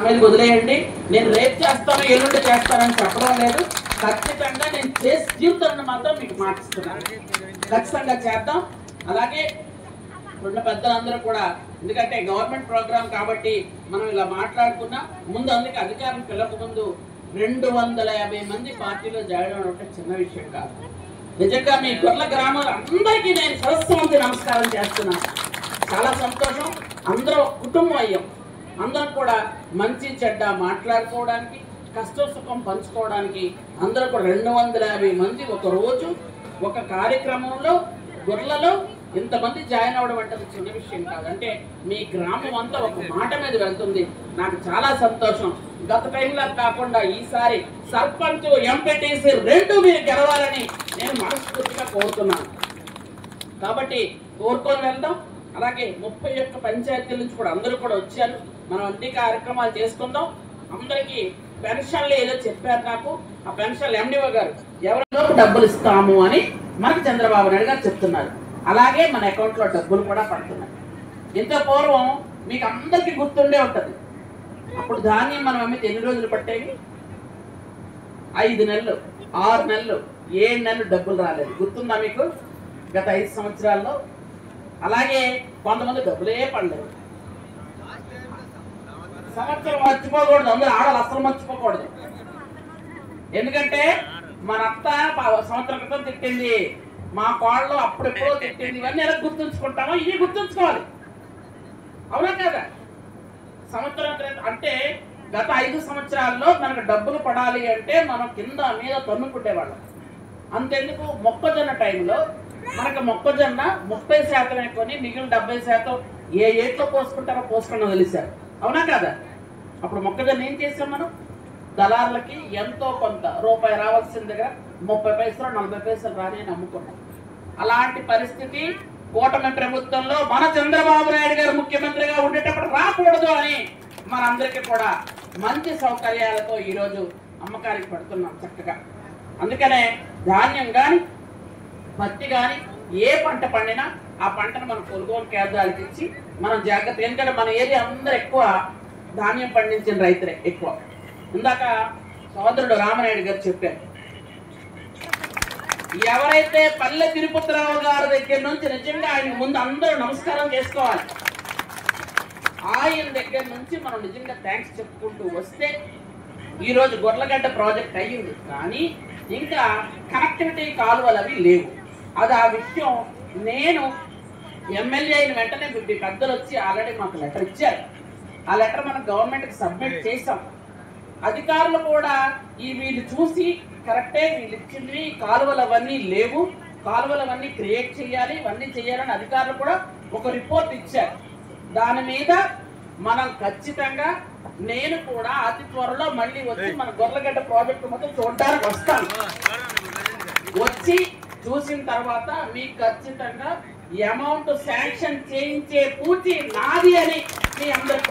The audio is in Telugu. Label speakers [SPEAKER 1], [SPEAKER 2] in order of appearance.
[SPEAKER 1] వదిలేయండి. నేను రేపు చేస్తాను, ఎల్లుండి చేస్తానని చెప్పడం లేదు. ఖచ్చితంగా నేను చేసి తీరుతానని మాత్రం మీకు మాటిస్తున్నాను. ఖచ్చితంగా చేద్దాం. అలాగే రెండు పెద్దలందరూ కూడా, ఎందుకంటే గవర్నమెంట్ ప్రోగ్రామ్ కాబట్టి మనం ఇలా మాట్లాడుకున్నా ముందు, అందుకే అధికారం పిల్లక ముందు 250 మంది పార్టీలో జాయిన్ అవ్వడం చిన్న విషయం కాదు. నిజంగా మీ గొర్ల గ్రామాలు అందరికీ నేను సరస్వతి నమస్కారం చేస్తున్నాను. చాలా సంతోషం. అందరూ కుటుంబం అయ్యాం. అందరం కూడా మంచి చెడ్డ మాట్లాడుకోవడానికి, కష్ట సుఖం పంచుకోవడానికి అందరూ కూడా 250 మంది ఒక రోజు ఒక కార్యక్రమంలో గొర్రెలలో ఇంతమంది జాయిన్ అవ్వడం అంటే చిన్న విషయం కాదు. అంటే మీ గ్రామం అంతా ఒక మాట మీద వెళ్తుంది. నాకు చాలా సంతోషం. గత టైంలో కాకుండా ఈసారి సర్పంచ్, ఎంపీటీసీ 2 మీరు గెలవాలని నేను మనస్ఫూర్తిగా కోరుతున్నాను. కాబట్టి కోరుకొని వెళ్దాం. అలాగే 31 పంచాయతీల నుంచి కూడా అందరూ కూడా వచ్చారు. మనం అన్ని కార్యక్రమాలు చేసుకుందాం. అందరికీ పెన్షన్లు ఏదో చెప్పారు నాకు. ఆ పెన్షన్లు ఎండిఓ గారు ఎవరిలో డబ్బులు ఇస్తాము అని మనకి చంద్రబాబు నాయుడు గారు చెప్తున్నారు. అలాగే మన అకౌంట్లో డబ్బులు కూడా పడుతున్నాయి. ఇంత పూర్వం మీకు అందరికీ గుర్తుండే ఉంటుంది. అప్పుడు ధాన్యం మనం అమ్మితే ఎన్ని రోజులు పట్టేవి? 5 నెలలు, 6 నెలలు, 7 నెలలు డబ్బులు రాలేదు. గుర్తుందా మీకు? గత 5 సంవత్సరాల్లో. అలాగే కొంతమంది డబ్బులే పడలేదు. సంవత్సరం మర్చిపోకూడదు. అందరూ ఆడలు అసలు మర్చిపోకూడదు. ఎందుకంటే మన అత్త సంవత్సరం క్రితం తిట్టింది, మా కోళ్ళు అప్పుడెప్పుడో తిట్టింది. ఇవన్నీ ఎలా గుర్తుంచుకుంటామో ఇవి గుర్తుంచుకోవాలి. అవునా కదా? సంవత్సరం క్రితం అంటే గత 5 సంవత్సరాల్లో మనకు డబ్బులు పడాలి అంటే మనం కింద మీద తన్నుకుంటేవాళ్ళం. అంతెందుకు, మొక్కజొన్న టైంలో మనకు మొక్కజొన్న 30% కొని మిగిలిన 70% ఏ ఏట్లో పోసుకుంటారో పోసుకున్నా తెలిసారు. అవునా కదా? అప్పుడు మొక్కజొన్న ఏం చేసాం మనం? దళారులకి ఎంతో కొంత రూపాయి రావాల్సిన దగ్గర 30 పైసలు 40 పైసలు రాని నమ్ముకున్నాం. అలాంటి పరిస్థితి కూటమి ప్రభుత్వంలో మన చంద్రబాబు నాయుడు గారు ముఖ్యమంత్రిగా ఉండేటప్పుడు రాకూడదు అని మనందరికీ కూడా మంచి సౌకర్యాలతో ఈరోజు అమ్మకానికి పెడుతున్నాం చక్కగా. అందుకనే ధాన్యం కానీ పత్తి కానీ ఏ పంట పండినా ఆ పంటను మనం కొనుగోలు కేంద్రాలకు ఇచ్చి మనం జాగ్రత్త. ఎందుకంటే మన ఏరియా అందరూ ఎక్కువ ధాన్యం పండించిన రైతులే ఎక్కువ. ఇందాక సోదరుడు రామనాయుడు గారు చెప్పారు, ఎవరైతే పల్లె తిరుపతిరావు గారి దగ్గర నుంచి నిజంగా ఆయన ముందు అందరూ నమస్కారం చేసుకోవాలి. ఆయన దగ్గర నుంచి మనం నిజంగా థ్యాంక్స్ చెప్పుకుంటూ వస్తే ఈరోజు గొర్లగడ్డ ప్రాజెక్ట్ అయ్యింది. కానీ ఇంకా కనెక్టివిటీ కాలువలు అవి లేవు. అది ఆ విషయం నేను ఎమ్మెల్యే అయిన వెంటనే పెద్దలు వచ్చి ఆల్రెడీ మాకు లెటర్ ఇచ్చారు. ఆ లెటర్ మనం గవర్నమెంట్కి సబ్మిట్ చేసాం. అధికారులు కూడా వీళ్ళు చూసి కరెక్టే, వీళ్ళు ఇచ్చింది కాలువలు అవన్నీ లేవు, కాలువలు అవన్నీ క్రియేట్ చేయాలి, ఇవన్నీ చేయాలని అధికారులు కూడా ఒక రిపోర్ట్ ఇచ్చారు. దాని మీద మనం ఖచ్చితంగా నేను కూడా అతి త్వరలో మళ్ళీ వచ్చి మన గొర్లగడ్డ ప్రాజెక్టు మొత్తం చూడడానికి వస్తాను. వచ్చి చూసిన తర్వాత మీకు ఖచ్చితంగా అమౌంట్ శాంక్షన్ చేయించే పూర్తి నాది అని మీ అందరికీ